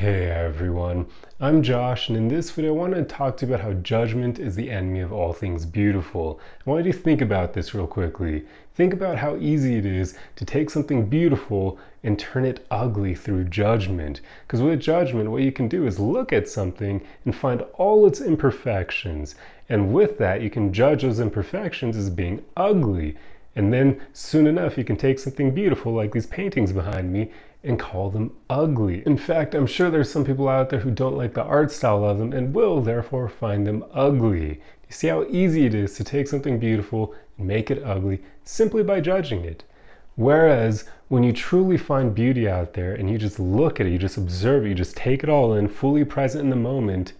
Hey everyone, I'm Josh, and in this video I want to talk to you about how judgment is the enemy of all things beautiful. I want you to think about this real quickly. Think about how easy it is to take something beautiful and turn it ugly through judgment. Because with judgment, what you can do is look at something and find all its imperfections. And with that, you can judge those imperfections as being ugly. And then soon enough, you can take something beautiful like these paintings behind me and call them ugly. In fact, I'm sure there's some people out there who don't like the art style of them and will therefore find them ugly. You see how easy it is to take something beautiful and make it ugly simply by judging it. Whereas when you truly find beauty out there and you just look at it, you just observe it, you just take it all in, fully present in the moment,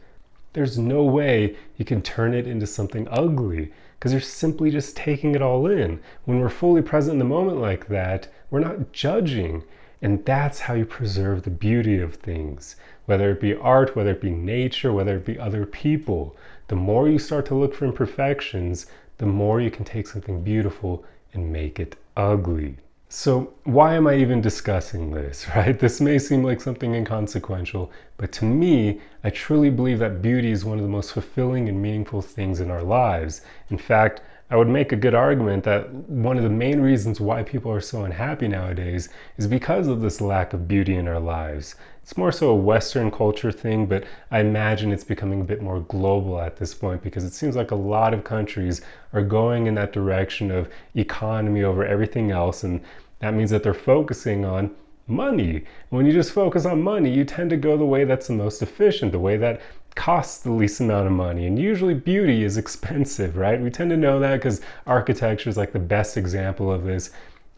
there's no way you can turn it into something ugly because you're simply just taking it all in. When we're fully present in the moment like that, we're not judging. And that's how you preserve the beauty of things, whether it be art, whether it be nature, whether it be other people. The more you start to look for imperfections, the more you can take something beautiful and make it ugly. So why am I even discussing this, right? This may seem like something inconsequential, but to me, I truly believe that beauty is one of the most fulfilling and meaningful things in our lives. In fact, I would make a good argument that one of the main reasons why people are so unhappy nowadays is because of this lack of beauty in our lives. It's more so a Western culture thing, but I imagine it's becoming a bit more global at this point because it seems like a lot of countries are going in that direction of economy over everything else, and that means that they're focusing on money. When you just focus on money, you tend to go the way that's the most efficient, the way that costs the least amount of money. And usually beauty is expensive, right? We tend to know that because architecture is like the best example of this.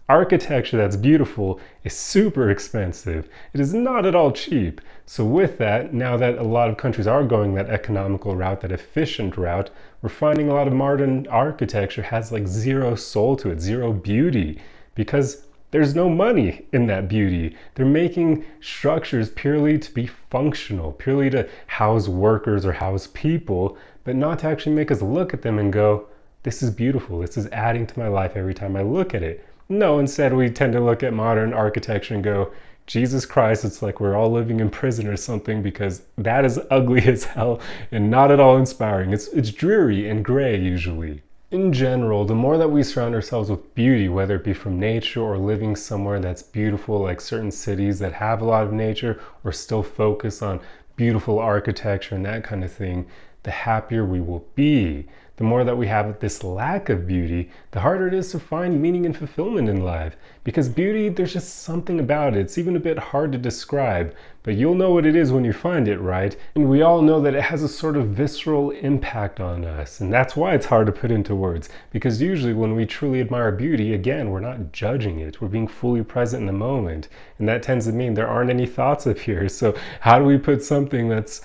Architecture that's beautiful is super expensive. It is not at all cheap. So with that, now that a lot of countries are going that economical route, that efficient route, we're finding a lot of modern architecture has like zero soul to it, zero beauty, because there's no money in that beauty. They're making structures purely to be functional, purely to house workers or house people, but not to actually make us look at them and go, this is beautiful, this is adding to my life every time I look at it. No, instead we tend to look at modern architecture and go, Jesus Christ, it's like we're all living in prison or something, because that is ugly as hell and not at all inspiring. It's dreary and gray usually. In general, the more that we surround ourselves with beauty, whether it be from nature or living somewhere that's beautiful, like certain cities that have a lot of nature or still focus on beautiful architecture and that kind of thing, the happier we will be. The more that we have this lack of beauty, the harder it is to find meaning and fulfillment in life. Because beauty, there's just something about it. It's even a bit hard to describe, but you'll know what it is when you find it, right? And we all know that it has a sort of visceral impact on us. And that's why it's hard to put into words. Because usually when we truly admire beauty, again, we're not judging it. We're being fully present in the moment. And that tends to mean there aren't any thoughts up here. So how do we put something that's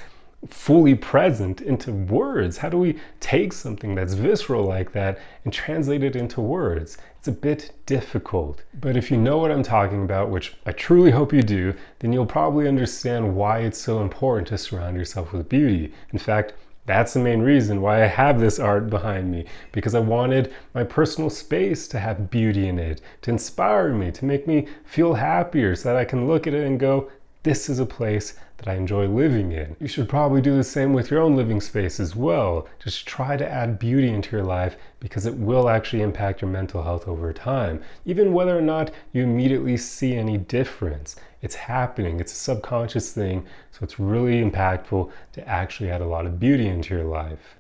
fully present into words? How do we take something that's visceral like that and translate it into words? It's a bit difficult. But if you know what I'm talking about, which I truly hope you do, then you'll probably understand why it's so important to surround yourself with beauty. In fact, that's the main reason why I have this art behind me, because I wanted my personal space to have beauty in it, to inspire me, to make me feel happier, so that I can look at it and go, this is a place that I enjoy living in. You should probably do the same with your own living space as well. Just try to add beauty into your life, because it will actually impact your mental health over time, even whether or not you immediately see any difference. It's happening, it's a subconscious thing, so it's really impactful to actually add a lot of beauty into your life.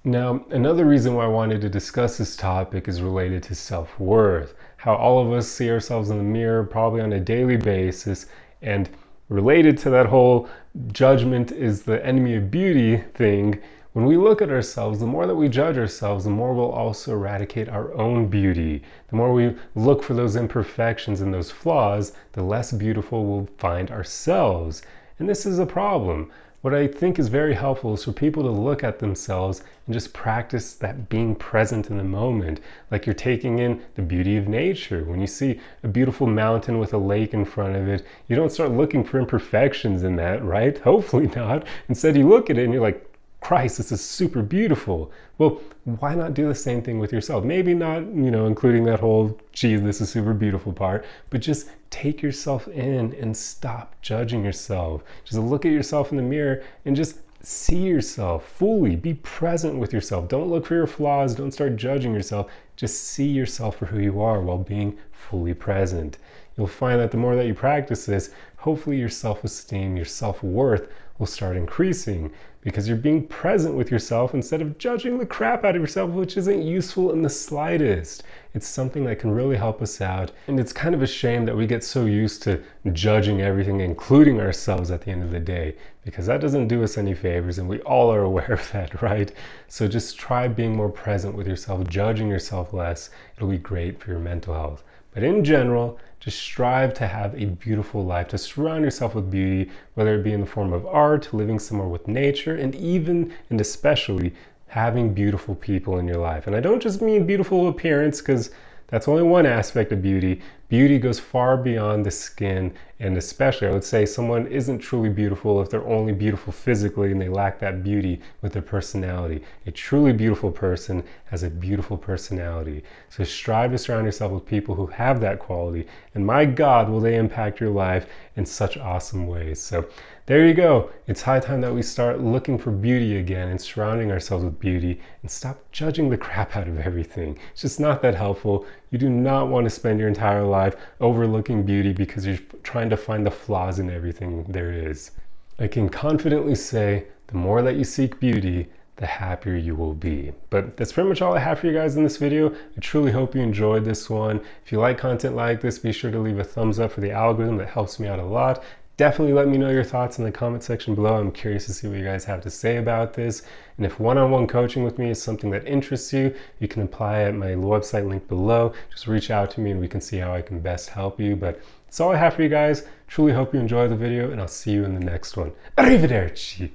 Now, another reason why I wanted to discuss this topic is related to self-worth. How all of us see ourselves in the mirror probably on a daily basis, and related to that whole judgment is the enemy of beauty thing, when we look at ourselves, the more that we judge ourselves, the more we'll also eradicate our own beauty. The more we look for those imperfections and those flaws, the less beautiful we'll find ourselves. And this is a problem. What I think is very helpful is for people to look at themselves and just practice that being present in the moment, like you're taking in the beauty of nature. When you see a beautiful mountain with a lake in front of it, you don't start looking for imperfections in that, right? Hopefully not. Instead, you look at it and you're like, Christ, this is super beautiful. Well, why not do the same thing with yourself? Maybe not, including that whole, geez, this is super beautiful part, but just take yourself in and stop judging yourself. Just look at yourself in the mirror and just see yourself fully. Be present with yourself. Don't look for your flaws. Don't start judging yourself. Just see yourself for who you are while being fully present. You'll find that the more that you practice this, hopefully your self-esteem, your self-worth will start increasing because you're being present with yourself instead of judging the crap out of yourself, which isn't useful in the slightest. It's something that can really help us out. And it's kind of a shame that we get so used to judging everything, including ourselves at the end of the day, because that doesn't do us any favors, and we all are aware of that, right? So just try being more present with yourself, judging yourself less. It'll be great for your mental health. But in general, just strive to have a beautiful life, to surround yourself with beauty, whether it be in the form of art, living somewhere with nature, and even and especially having beautiful people in your life. And I don't just mean beautiful appearance, because that's only one aspect of beauty. Beauty goes far beyond the skin, and especially I would say someone isn't truly beautiful if they're only beautiful physically and they lack that beauty with their personality. A truly beautiful person has a beautiful personality. So strive to surround yourself with people who have that quality, and my God, will they impact your life in such awesome ways. So there you go. It's high time that we start looking for beauty again and surrounding ourselves with beauty and stop judging the crap out of everything. It's just not that helpful. You do not want to spend your entire life overlooking beauty because you're trying to find the flaws in everything there is. I can confidently say the more that you seek beauty, the happier you will be. But that's pretty much all I have for you guys in this video. I truly hope you enjoyed this one. If you like content like this, be sure to leave a thumbs up for the algorithm. That helps me out a lot. Definitely let me know your thoughts in the comment section below. I'm curious to see what you guys have to say about this. And if one-on-one coaching with me is something that interests you, you can apply at my website link below. Just reach out to me and we can see how I can best help you. But that's all I have for you guys. Truly hope you enjoy the video, and I'll see you in the next one. Arrivederci!